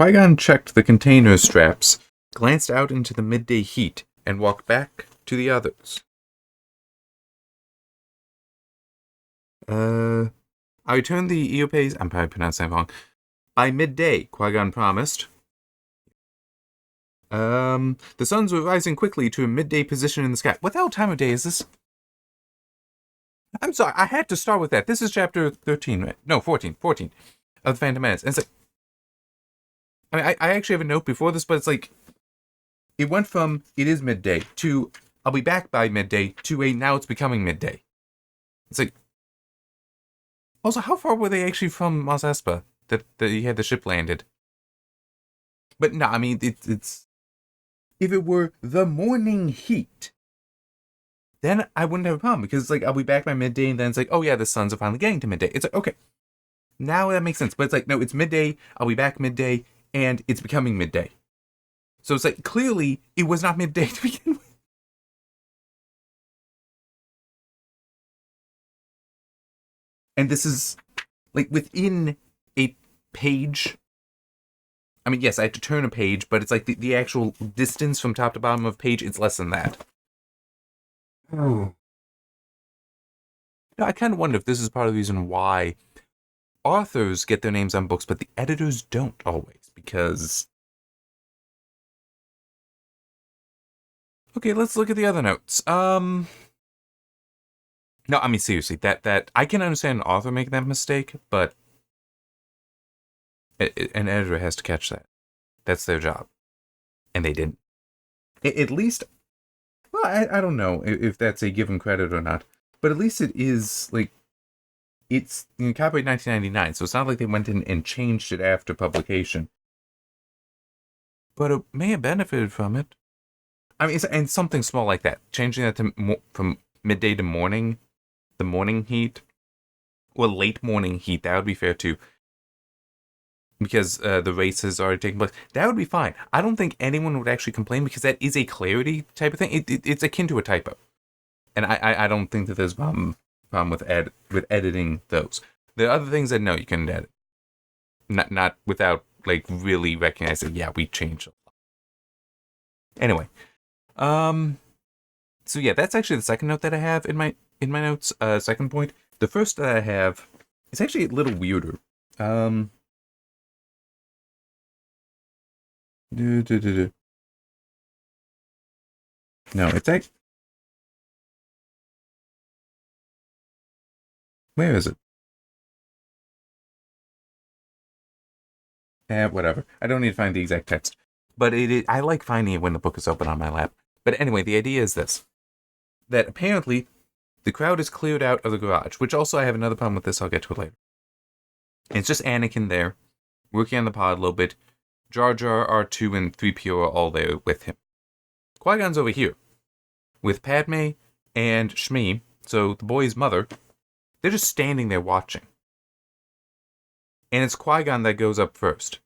Qui-Gon checked the container straps, glanced out into the midday heat, and walked back to the others. I returned the Eopes. I'm probably pronouncing that wrong. By midday, Qui-Gon promised. The suns were rising quickly to a midday position in the sky. What the hell time of day is this? I'm sorry, I had to start with that. This is chapter 13, right? No, 14 of The Phantom Menace. And it's like, I mean, I actually have a note before this, but it's like, it went from, it is midday, to, I'll be back by midday, to a, now it's becoming midday. It's like, also, how far were they actually from Mos Espa that he had the ship landed? But no, I mean, it's, if it were the morning heat, then I wouldn't have a problem, because it's like, I'll be back by midday, and then it's like, oh yeah, the suns are finally getting to midday. It's like, okay, now that makes sense. But it's like, no, it's midday, I'll be back midday, and it's becoming midday. So it's like, clearly, it was not midday to begin with. And this is, like, within a page. I mean, yes, I had to turn a page, but it's like the actual distance from top to bottom of a page, it's less than that. Oh. I kind of wonder if this is part of the reason why authors get their names on books, but the editors don't always, because... Okay, let's look at the other notes. No, I mean, seriously, that I can understand an author making that mistake, but an editor has to catch that. That's their job. And they didn't. At least, well, I don't know if that's a given credit or not, but at least it is, like, it's copyright 1999, so it's not like they went in and changed it after publication. But it may have benefited from it. I mean, and something small like that. Changing that to from midday to morning, the morning heat, or late morning heat, that would be fair too. Because the race has already taken place. That would be fine. I don't think anyone would actually complain, because that is a clarity type of thing. It's akin to a typo. And I don't think that there's a problem with editing those. There are other things that, no, you couldn't edit. Not without, like, really recognizing, yeah, we changed a lot. Anyway. So yeah, that's actually the second note that I have in my notes. Second point. The first that I have is actually a little weirder. No, it's like, where is it? Whatever. I don't need to find the exact text. But I like finding it when the book is open on my lap. But anyway, the idea is this. That apparently, the crowd is cleared out of the garage. Which also, I have another problem with this. I'll get to it later. And it's just Anakin there, working on the pod a little bit. Jar Jar, R2, and 3PO are all there with him. Qui-Gon's over here, with Padme and Shmi, so the boy's mother. They're just standing there watching. And it's Qui-Gon that goes up first.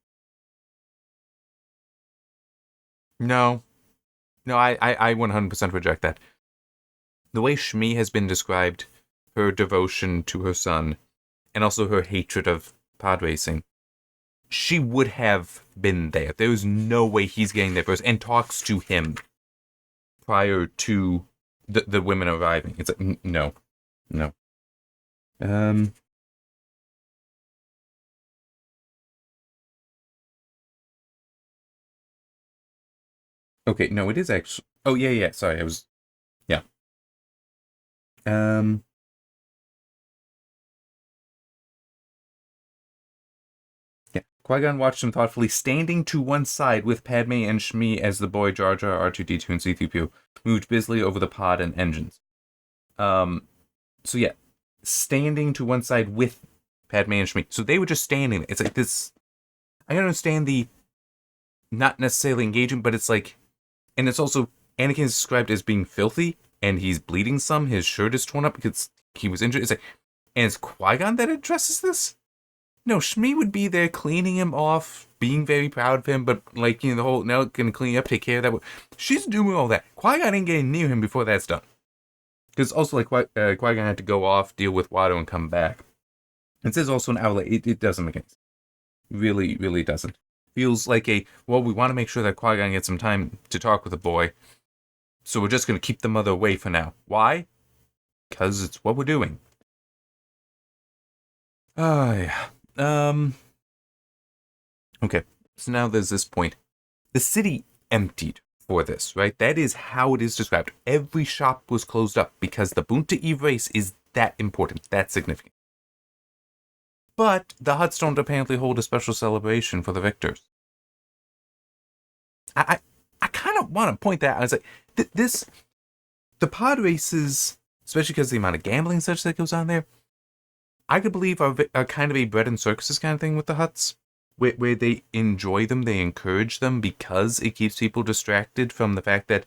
No, I 100% reject that. The way Shmi has been described, her devotion to her son, and also her hatred of pod racing, she would have been there. There is no way he's getting there first and talks to him prior to the women arriving. It's like, no. Okay, no, it is actually... Oh, yeah, sorry, yeah. Yeah, Qui-Gon watched him thoughtfully, standing to one side with Padme and Shmi as the boy Jar Jar, R2-D2, and C-3PO moved busily over the pod and engines. So yeah, standing to one side with Padme and Shmi. So they were just standing there. It's like this... I understand the not necessarily engaging, but it's like... And it's also, Anakin is described as being filthy, and he's bleeding some. His shirt is torn up because he was injured. It's like, and it's Qui-Gon that addresses this? No, Shmi would be there cleaning him off, being very proud of him, but like, the whole, now gonna clean you up, take care of that. She's doing all that. Qui-Gon ain't getting near him before that's done. Because also, like, Qui-Gon had to go off, deal with Watto, and come back. It says also an outlet. It doesn't make any sense. Really, really doesn't. feels like well, we want to make sure that Qui-Gon gets some time to talk with the boy, so we're just going to keep the mother away for now. Why? Because it's what we're doing. Yeah. Okay, so now there's this point. The city emptied for this, right? That is how it is described. Every shop was closed up because the Bunta Eve race is that important, that significant. But the Hutts don't apparently hold a special celebration for the victors. I kind of want to point that out. I was like, the pod races, especially because of the amount of gambling and such that goes on there, I could believe are kind of a bread and circuses kind of thing with the Hutts, where they enjoy them, they encourage them because it keeps people distracted from the fact that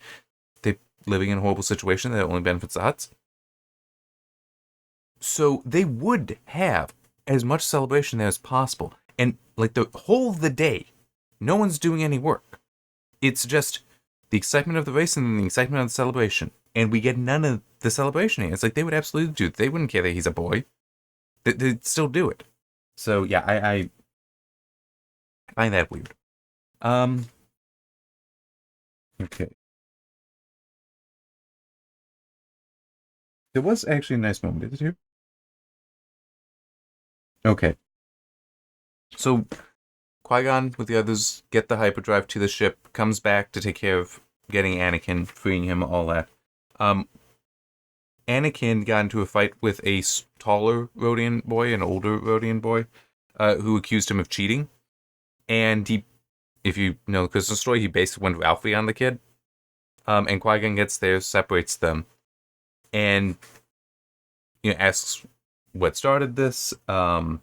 they're living in a horrible situation that only benefits the Hutts. So they would have as much celebration there as possible. And like the whole of the day, no one's doing any work. It's just the excitement of the race and the excitement of the celebration. And we get none of the celebration here. It's like they would absolutely do it. They wouldn't care that he's a boy. They'd still do it. So yeah, I find that weird. Okay. There was actually a nice moment, is it here? Okay. So Qui-Gon with the others get the hyperdrive to the ship, comes back to take care of getting Anakin, freeing him, all that. Anakin got into a fight with a taller Rodian boy, an older Rodian boy, who accused him of cheating. And he, if you know the Crystal story, he basically went Ralphie on the kid. And Qui-Gon gets there, separates them, and asks what started this. And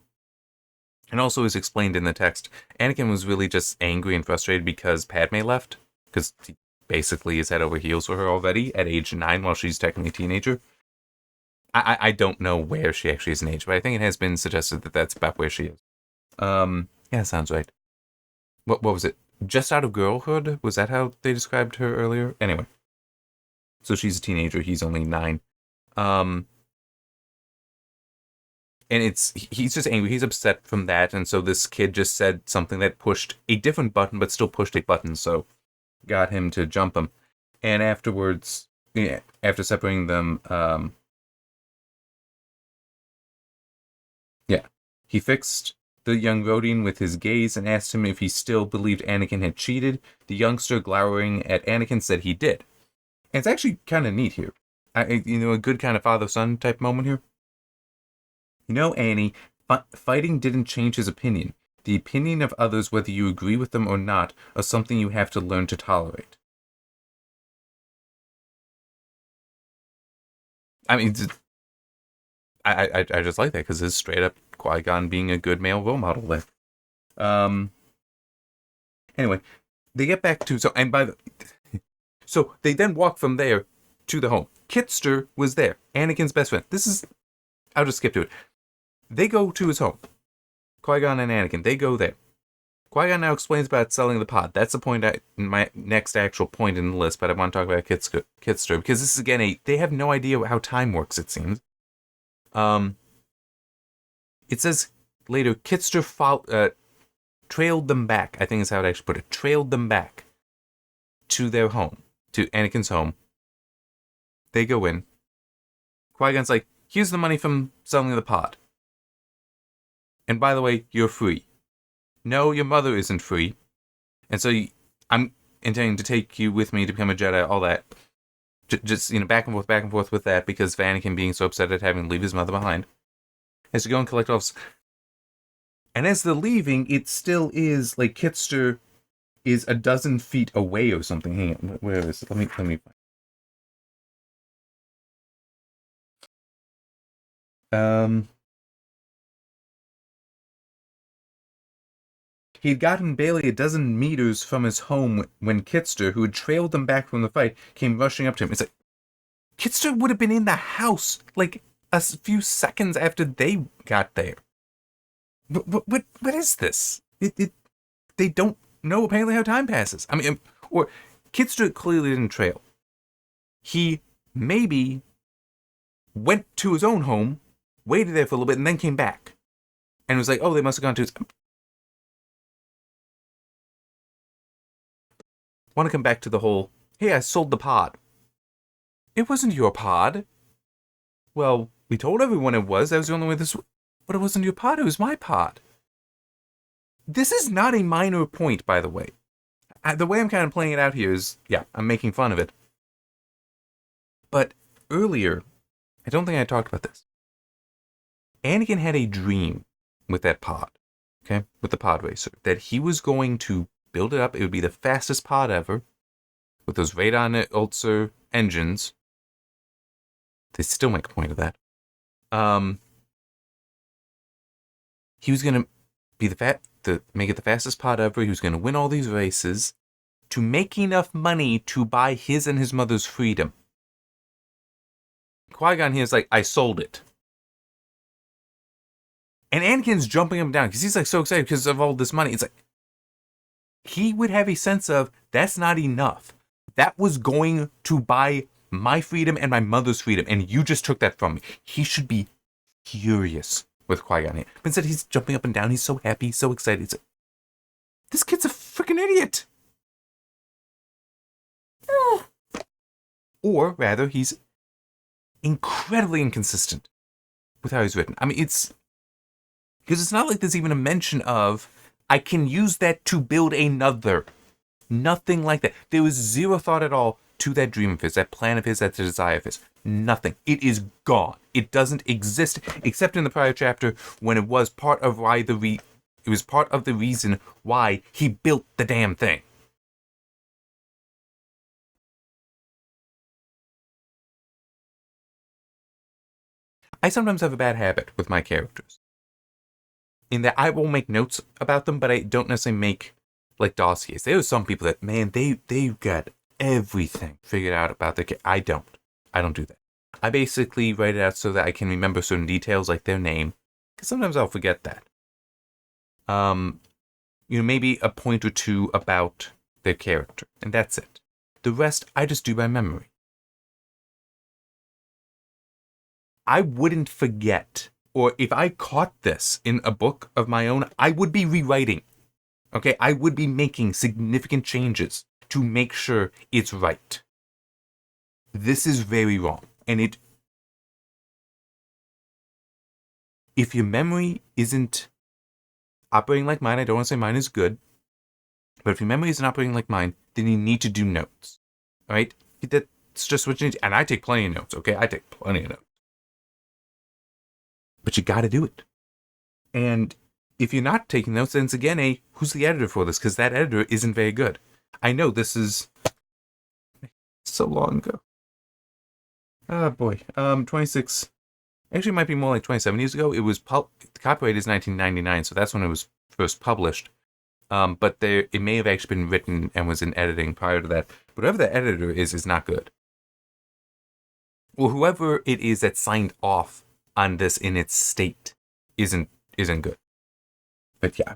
also is explained in the text, Anakin was really just angry and frustrated because Padme left, because he basically is head over heels for her already at age 9 while she's technically a teenager. I don't know where she actually is in age, but I think it has been suggested that that's about where she is. Yeah, sounds right. What was it? Just out of girlhood? Was that how they described her earlier? Anyway. So she's a teenager, he's only 9. And he's just angry, he's upset from that, and so this kid just said something that pushed a different button, but still pushed a button, so got him to jump him. And afterwards, after separating them, he fixed the young Rodian with his gaze and asked him if he still believed Anakin had cheated. The youngster, glowering at Anakin, said he did. And it's actually kind of neat here. A good kind of father-son type moment here. Annie, fighting didn't change his opinion. The opinion of others, whether you agree with them or not, are something you have to learn to tolerate. I mean, I just like that because it's straight up Qui-Gon being a good male role model there. Anyway, they get back to so they then walk from there to the home. Kitster was there, Anakin's best friend. I'll just skip to it. They go to his home. Qui-Gon and Anakin, they go there. Qui-Gon now explains about selling the pod. That's the point, my next actual point in the list, but I want to talk about Kitster, because this is, again, they have no idea how time works, it seems. It says later, Kitster trailed them back, I think is how it actually put it, trailed them back to their home, to Anakin's home. They go in. Qui-Gon's like, here's the money from selling the pod. And by the way, you're free. No, your mother isn't free. And so I'm intending to take you with me to become a Jedi, all that. Just, back and forth with that, because of Anakin being so upset at having to leave his mother behind. Has to go and collect all this. And as they're leaving, it still is, like, Kitster is a dozen feet away or something. Hang on, where is it? Let me find. He'd gotten barely a dozen meters from his home when Kitster, who had trailed them back from the fight, came rushing up to him. It's like, Kitster would have been in the house, like, a few seconds after they got there. What is this? They don't know, apparently, how time passes. I mean, or Kitster clearly didn't trail. He maybe went to his own home, waited there for a little bit, and then came back. And was like, oh, they must have gone to his... want to come back to the whole, hey, I sold the pod. It wasn't your pod. Well, we told everyone it was. That was the only way this... But it wasn't your pod. It was my pod. This is not a minor point, by the way. The way I'm kind of playing it out here is, yeah, I'm making fun of it. But earlier, I don't think I talked about this. Anakin had a dream with that pod, okay, with the pod racer, that he was going to build it up. It would be the fastest pod ever, with those radon ulcer engines. They still make a point of that. He was going to be make it the fastest pod ever. He was going to win all these races to make enough money to buy his and his mother's freedom. Qui-Gon here is like, I sold it. And Anakin's jumping up and down because he's like so excited because of all this money. It's like, he would have a sense of, that's not enough. That was going to buy my freedom and my mother's freedom, and you just took that from me. He should be furious with Qui-Gon here. But instead, he's jumping up and down. He's so happy, so excited. It's like, this kid's a freaking idiot. Or rather, he's incredibly inconsistent with how he's written. I mean, because it's not like there's even a mention of, I can use that to build another. Nothing like that. There was zero thought at all to that dream of his, that plan of his, that desire of his. Nothing. It is gone. It doesn't exist, except in the prior chapter when it was part of why it was part of the reason why he built the damn thing. I sometimes have a bad habit with my characters, in that I will make notes about them, but I don't necessarily make, like, dossiers. There are some people that, man, they've got everything figured out about their character. I don't do that. I basically write it out so that I can remember certain details, like their name, because sometimes I'll forget that. Maybe a point or two about their character, and that's it. The rest, I just do by memory. I wouldn't forget, or if I caught this in a book of my own, I would be rewriting. Okay, I would be making significant changes to make sure it's right. This is very wrong. And if your memory isn't operating like mine, I don't want to say mine is good, but if your memory isn't operating like mine, then you need to do notes. All right? That's just what you need. And I take plenty of notes, okay? I take plenty of notes. But you got to do it. And if you're not taking notes, then it's again who's the editor for this? Because that editor isn't very good. I know this is so long ago. Oh boy. 26. Actually, it might be more like 27 years ago. It was the copyright is 1999, so that's when it was first published. But it may have actually been written and was in editing prior to that. But whoever the editor is not good. Well, whoever it is that signed off on this in its state isn't good. But yeah.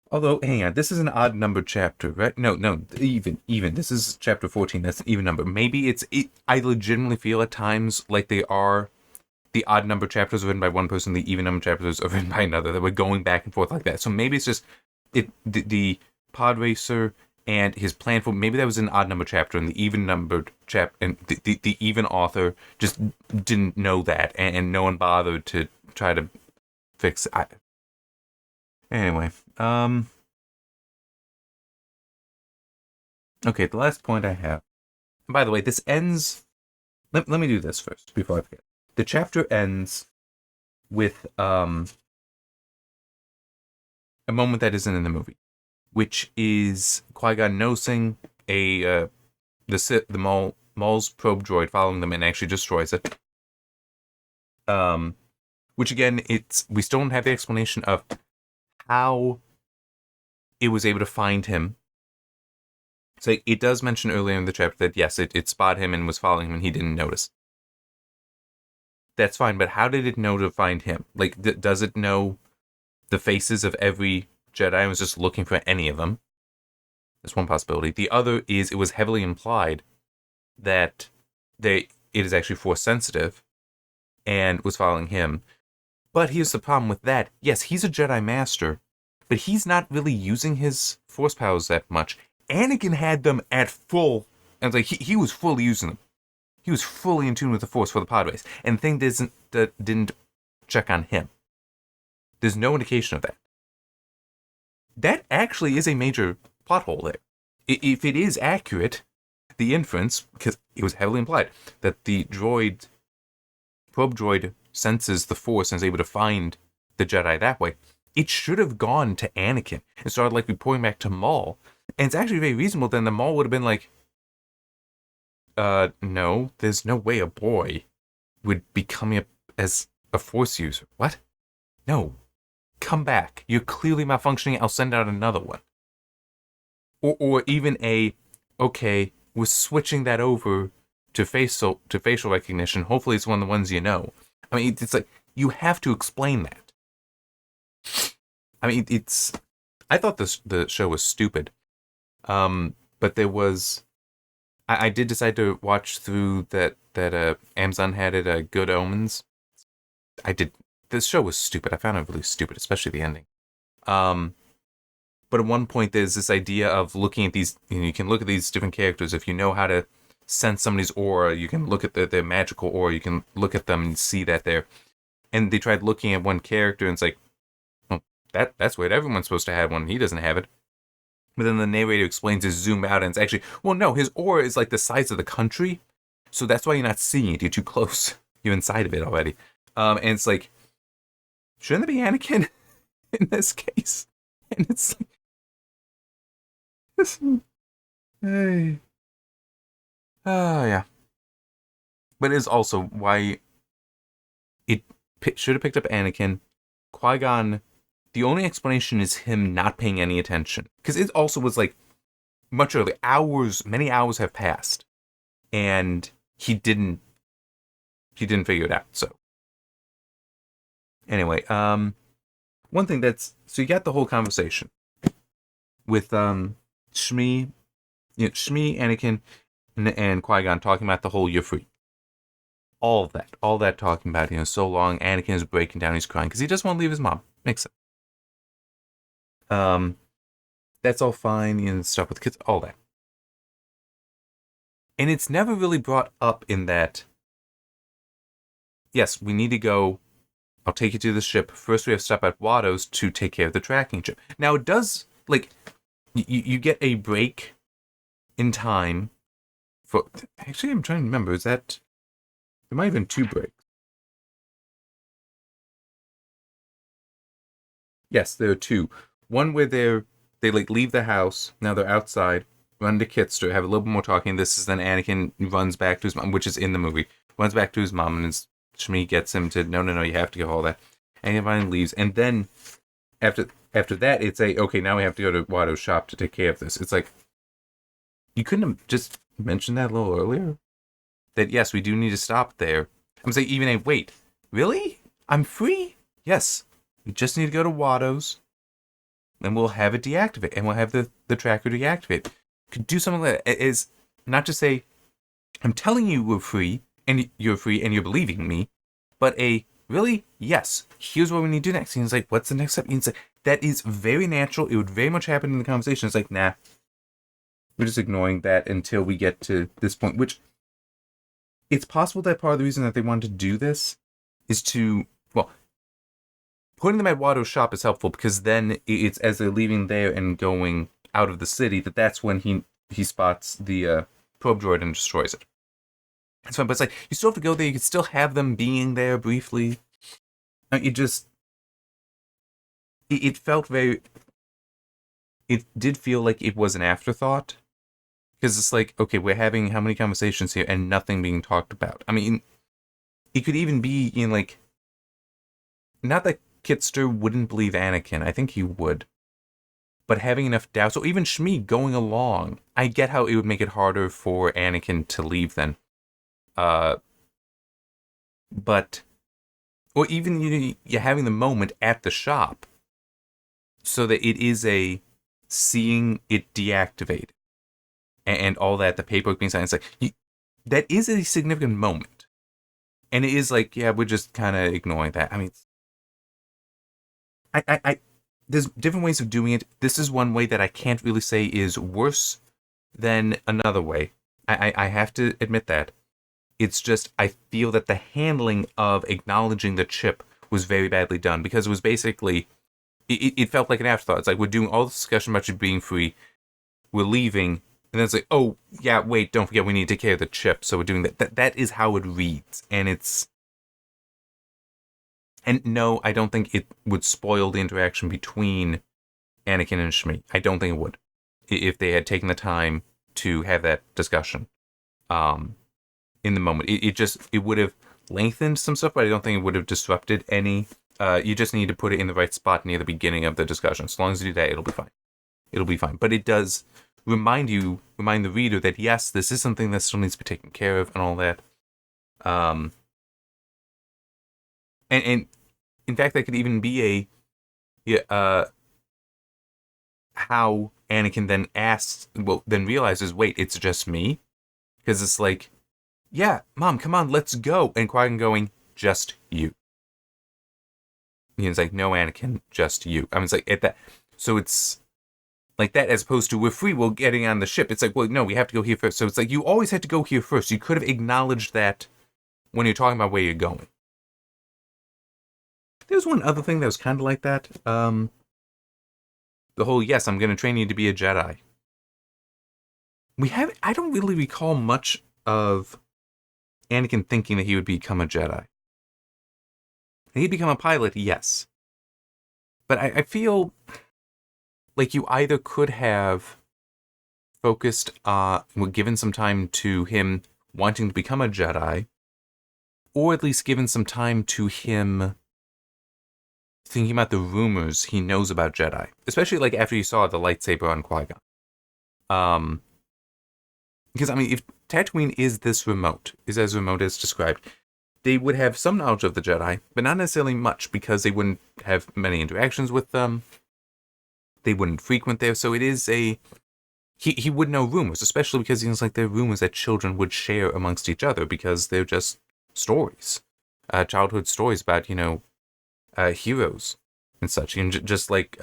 Although, hang on, this is an odd numbered chapter, right? No, even. This is chapter 14. That's an even number. Maybe I legitimately feel at times like they are the odd number chapters are written by one person, the even number chapters are written by another. That we're going back and forth like that. So maybe it's just the pod racer and his plan for, maybe that was an odd number chapter, and the even numbered and the even author just didn't know that, and no one bothered to try to fix it. Anyway, okay, the last point I have. By the way, this ends. Let me do this first before I forget. The chapter ends with a moment that isn't in the movie, which is Qui-Gon nosing the Maul's probe droid, following them, and actually destroys it. Which again, we still don't have the explanation of how it was able to find him. So it does mention earlier in the chapter that yes, it spotted him and was following him, and he didn't notice. That's fine, but how did it know to find him? Like, does it know the faces of every Jedi and was just looking for any of them? That's one possibility. The other is it was heavily implied that it is actually Force sensitive and was following him. But here's the problem with that. Yes, he's a Jedi Master, but he's not really using his force powers that much. Anakin had them at full, and like he was fully using them. He was fully in tune with the force for the pod race, and the thing didn't check on him. There's no indication of that. That actually is a major plot hole there. If it is accurate, the inference, because it was heavily implied, that the probe droid senses the force and is able to find the Jedi that way, it should have gone to Anakin and started like reporting back to Maul. And it's actually very reasonable. Then the Maul would have been like, no, there's no way a boy would be coming up as a force user. What? No. Come back. You're clearly malfunctioning. I'll send out another one. Or even okay, we're switching that over to facial recognition. Hopefully it's one of the ones you know. I mean, it's like, you have to explain that. I mean, I thought the show was stupid. But there was, I did decide to watch through that Amazon had it, Good Omens. This show was stupid. I found it really stupid, especially the ending. But at one point there's this idea of looking at these, you can look at these different characters. If you know how to sense somebody's aura, you can look at their magical aura, you can look at them and see that they're, and they tried looking at one character and it's like, well, that's weird. Everyone's supposed to have one. He doesn't have it. But then the narrator explains to zoom out and it's actually, well, no, his aura is like the size of the country. So that's why you're not seeing it. You're too close. You're inside of it already. And it's like, shouldn't it be Anakin in this case? And it's like, hey. Oh, yeah. But it is also why it should have picked up Anakin. Qui-Gon, the only explanation is him not paying any attention. Because it also was like much earlier. Many hours have passed. And he didn't figure it out, so. Anyway, one thing so you got the whole conversation with Shmi, Anakin, and Qui-Gon talking about the whole "you're free." All that talking about, so long. Anakin is breaking down, he's crying because he just won't leave his mom. Makes sense. That's all fine, stuff with kids, all that. And it's never really brought up in that, yes, we need to go, I'll take you to the ship. First, we have to stop at Watto's to take care of the tracking chip. Now, it does, like, you get a break in time for... Actually, I'm trying to remember. Is that... There might have been 2 breaks. Yes, there are 2. One where they like, leave the house. Now they're outside. Run to Kitster. Have a little bit more talking. This is then Anakin runs back to his mom, which is in the movie. Runs back to his mom, and Shmi gets him to, no, you have to go, all that. And he finally leaves. And then, after that, it's okay, now we have to go to Watto's shop to take care of this. It's like, you couldn't have just mentioned that a little earlier? That, yes, we do need to stop there. I'm saying, even wait, really? I'm free? Yes. We just need to go to Watto's, and we'll have it deactivate, and we'll have the tracker deactivate. Could do something like that. Is not just say, I'm telling you we're free, and you're believing me, but really, yes, here's what we need to do next. And he's like, what's the next step? And he's like, that is very natural. It would very much happen in the conversation. It's like, nah, we're just ignoring that until we get to this point, which it's possible that part of the reason that they wanted to do this is to, well, putting them at Watto's shop is helpful because then it's as they're leaving there and going out of the city that's when he spots the probe droid and destroys it. That's fine, but it's like, you still have to go there. You could still have them being there briefly. It felt very... It did feel like it was an afterthought. Because it's like, okay, we're having how many conversations here and nothing being talked about. I mean, it could even be like... Not that Kitster wouldn't believe Anakin. I think he would. But having enough doubts, or even Shmi going along, I get how it would make it harder for Anakin to leave then. But, or even you're having the moment at the shop, so that it is seeing it deactivate, and all that, the paperwork being signed. It's like, that is a significant moment, and it is like, yeah, we're just kind of ignoring that. I mean, there's different ways of doing it. This is one way that I can't really say is worse than another way. I have to admit that. It's just, I feel that the handling of acknowledging the chip was very badly done, because it was basically, it felt like an afterthought. It's like, we're doing all this discussion about you being free, we're leaving, and then it's like, oh, yeah, wait, don't forget, we need to take care of the chip, so we're doing that. That is how it reads, and it's... And no, I don't think it would spoil the interaction between Anakin and Shmi. I don't think it would, if they had taken the time to have that discussion in the moment. It would have lengthened some stuff, but I don't think it would have disrupted any. You just need to put it in the right spot near the beginning of the discussion. As long as you do that, it'll be fine. It'll be fine. But it does remind the reader that, yes, this is something that still needs to be taken care of and all that. And in fact, that could even be how Anakin then then realizes, wait, it's just me? Because it's like, yeah, Mom, come on, let's go. And Qui-Gon going, just you. And he's like, no, Anakin, just you. I mean, it's like, at that. So it's like that, as opposed to, we're free, we're getting on the ship. It's like, well, no, we have to go here first. So it's like, you always had to go here first. You could have acknowledged that when you're talking about where you're going. There's one other thing that was kind of like that. The whole, yes, I'm going to train you to be a Jedi. I don't really recall much of Anakin thinking that he would become a Jedi. He'd become a pilot, yes. But I feel like you either could have focused, given some time to him wanting to become a Jedi, or at least given some time to him thinking about the rumors he knows about Jedi, especially like after you saw the lightsaber on Qui-Gon. Because I mean, if Tatooine is as remote as described, they would have some knowledge of the Jedi, but not necessarily much, because they wouldn't have many interactions with them. They wouldn't frequent there, so it is he would know rumors, especially because he was like, they're rumors that children would share amongst each other, because they're just stories, childhood stories about, heroes and such, and just like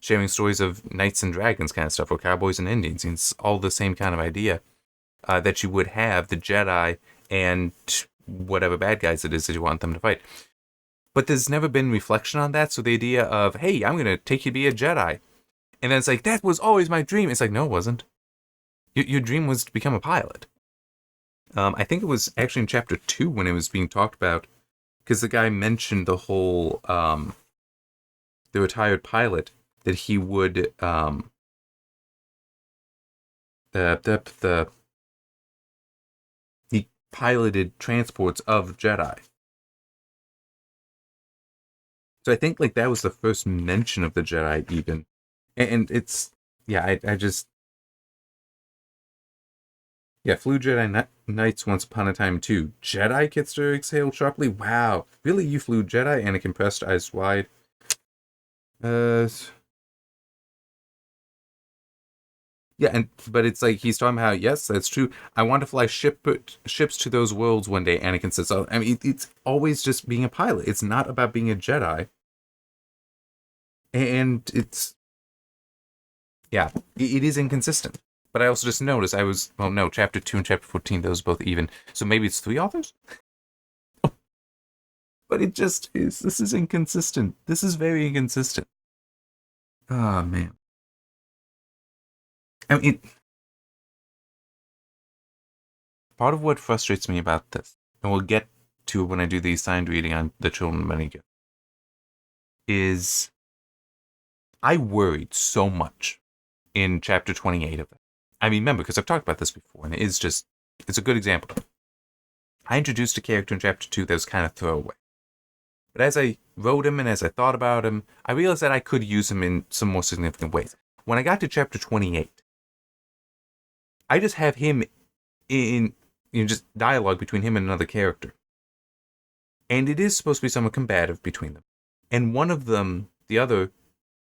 sharing stories of knights and dragons kind of stuff, or cowboys and Indians. It's all the same kind of idea that you would have the Jedi and whatever bad guys it is that you want them to fight. But there's never been reflection on that, so the idea of, hey, I'm going to take you to be a Jedi, and then it's like, that was always my dream. It's like, no, it wasn't. Your dream was to become a pilot. I think it was actually in chapter 2 when it was being talked about, because the guy mentioned the whole, the retired pilot, that he would, he piloted transports of Jedi. So I think like that was the first mention of the Jedi even. And it's, yeah, I just, yeah, flew Jedi Knights once upon a time too. Jedi? Kitster exhaled sharply. Wow. Really, you flew Jedi? Anakin pressed, eyes wide. Yeah, but it's like he's talking about how, yes, that's true. I want to fly ships to those worlds one day, Anakin says. So, I mean, it's always just being a pilot. It's not about being a Jedi. And it's, yeah, it is inconsistent. But I also just noticed chapter 2 and chapter 14, those both even. So maybe it's 3 authors? But it just is. This is inconsistent. This is very inconsistent. Oh, man. I mean, part of what frustrates me about this, and we'll get to when I do the assigned reading on the Children of Benny, is I worried so much in chapter 28 of it. I mean, remember, because I've talked about this before, and it's a good example. I introduced a character in chapter 2 that was kind of throwaway. But as I wrote him and as I thought about him, I realized that I could use him in some more significant ways. When I got to chapter 28, I just have him in just dialogue between him and another character. And it is supposed to be somewhat combative between them. And one of them, the other,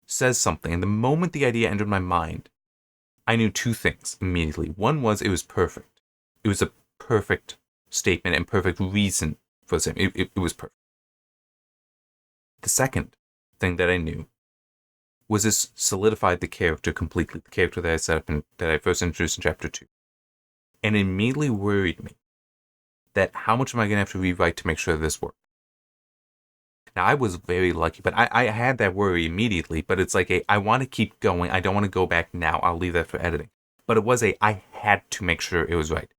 says something. And the moment the idea entered my mind, I knew 2 things immediately. One was, it was perfect. It was a perfect statement and perfect reason for him. It was perfect. The second thing that I knew was this solidified the character completely, the character that I set up and that I first introduced in chapter 2. And it immediately worried me that how much am I going to have to rewrite to make sure this works? Now, I was very lucky, but I had that worry immediately, but it's like I want to keep going. I don't want to go back now. I'll leave that for editing. But it was I had to make sure it was right.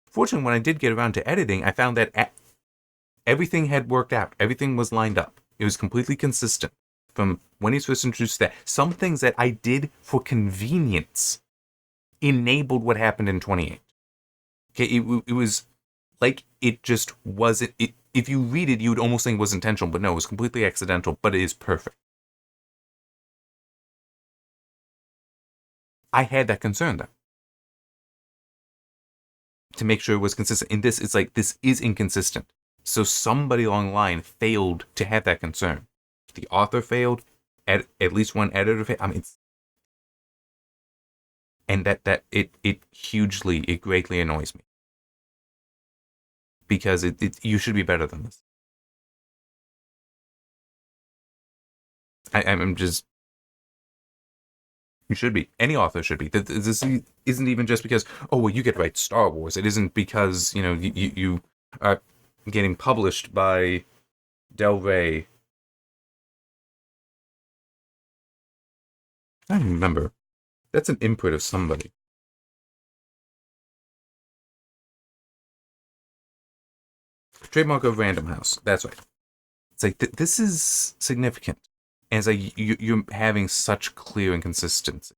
Fortunately, when I did get around to editing, I found that everything had worked out. Everything was lined up. It was completely consistent from when he's first introduced that. Some things that I did for convenience enabled what happened in 28. Okay, it was like it just wasn't. If you read it, you would almost think it was intentional, but no, it was completely accidental, but it is perfect. I had that concern, though, to make sure it was consistent. In this, it's like, this is inconsistent. So somebody along the line failed to have that concern. The author failed, at least one editor failed. I mean, and it greatly annoys me. Because you should be better than this. I'm just... You should be. Any author should be. This isn't even just because, oh, well, you get to write Star Wars. It isn't because, you are getting published by Del Rey. I don't remember. That's an input of somebody. Trademark of Random House. That's right. It's like, this is significant. And it's like, you're having such clear inconsistency.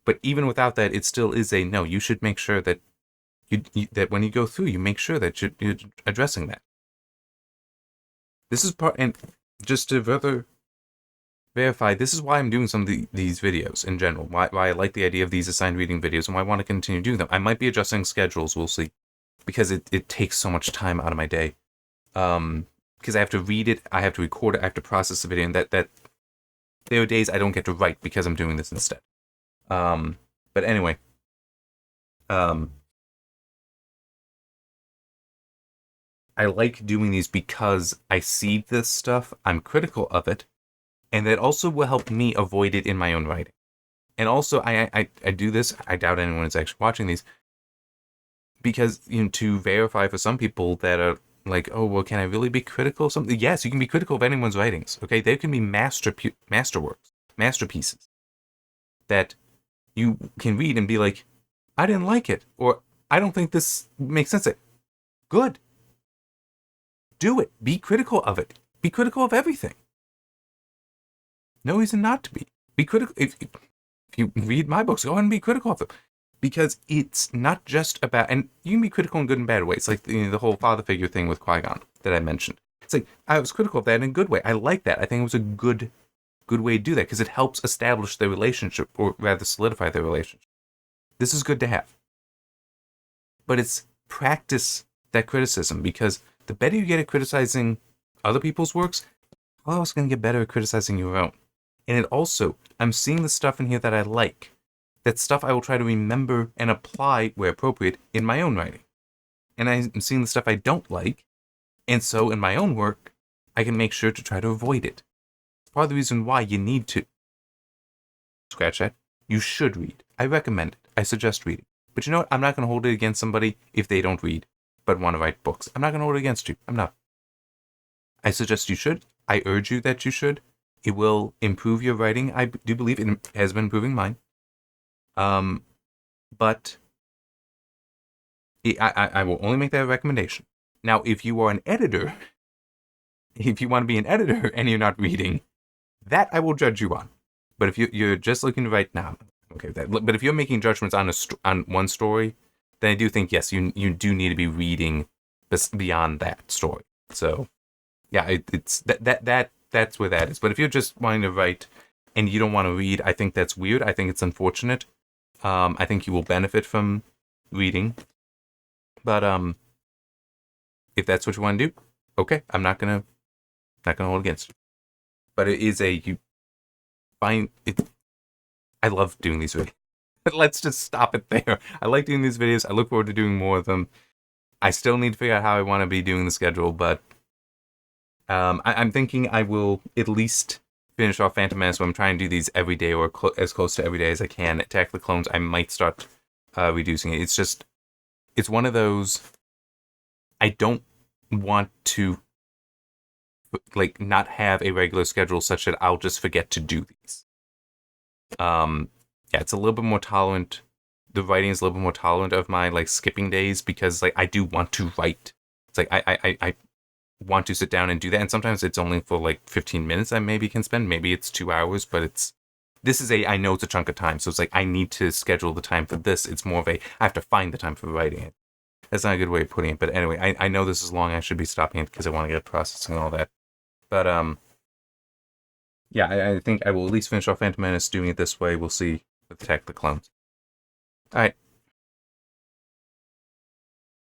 But even without that, it still is a no. You should make sure that that when you go through, you make sure that you're addressing that. This is part, and just to further verify, this is why I'm doing some of these videos in general. Why I like the idea of these assigned reading videos, and why I want to continue doing them. I might be adjusting schedules. We'll see. Because it takes so much time out of my day. Because I have to read it, I have to record it, I have to process the video, and that there are days I don't get to write because I'm doing this instead. But anyway, I like doing these because I see this stuff, I'm critical of it, and that also will help me avoid it in my own writing. And also, I do this, I doubt anyone is actually watching these, because, to verify for some people that are like, oh, well, can I really be critical of something? Yes, you can be critical of anyone's writings, okay? There can be masterworks, masterpieces, that you can read and be like, I didn't like it, or I don't think this makes sense. Good. Do it. Be critical of it. Be critical of everything. No reason not to be. Be critical. If you read my books, go ahead and be critical of them. Because it's not just about, and you can be critical in good and bad ways, like the whole father figure thing with Qui-Gon that I mentioned. It's like, I was critical of that in a good way. I like that. I think it was a good way to do that, because it helps establish their relationship, or rather solidify their relationship. This is good to have. But it's practice that criticism, because the better you get at criticizing other people's works, how else going to get better at criticizing your own? And it also, I'm seeing the stuff in here that I like. That's stuff I will try to remember and apply where appropriate in my own writing. And I'm seeing the stuff I don't like, and so in my own work, I can make sure to try to avoid it. It's part of the reason why you need to. Scratch that. You should read. I recommend it. I suggest reading. But you know what? I'm not going to hold it against somebody if they don't read, but want to write books. I'm not going to hold it against you. I'm not. I suggest you should. I urge you that you should. It will improve your writing. I do believe it has been improving mine. But I will only make that a recommendation. Now, if you are an editor, if you want to be an editor and you're not reading, that I will judge you on. But if you're just looking to write, now, okay with that. But if you're making judgments on one story, then I do think, yes, you do need to be reading beyond that story. So, yeah, it's that's where that is. But if you're just wanting to write and you don't want to read, I think that's weird. I think it's unfortunate. I think you will benefit from reading. But if that's what you want to do, okay, I'm not gonna hold against you. But it is you find it. I love doing these videos. Let's just stop it there. I like doing these videos. I look forward to doing more of them. I still need to figure out how I want to be doing the schedule, but I'm thinking I will at least finish off Phantom Menace, but I'm trying to do these every day or as close to every day as I can. Attack the Clones, I might start reducing it. It's one of those, I don't want to like not have a regular schedule such that I'll just forget to do these. Yeah, it's a little bit more tolerant. The writing is a little bit more tolerant of my like skipping days because like I do want to write. It's like I want to sit down and do that, and sometimes it's only for like 15 minutes I maybe can spend. Maybe it's 2 hours, but I know it's a chunk of time, so it's like I need to schedule the time for this. It's more of I have to find the time for writing it. That's not a good way of putting it, but anyway, I know this is long. I should be stopping it because I want to get processing and all that. But yeah, I think I will at least finish off Phantom Menace doing it this way. We'll see with Attack the Clones. All right,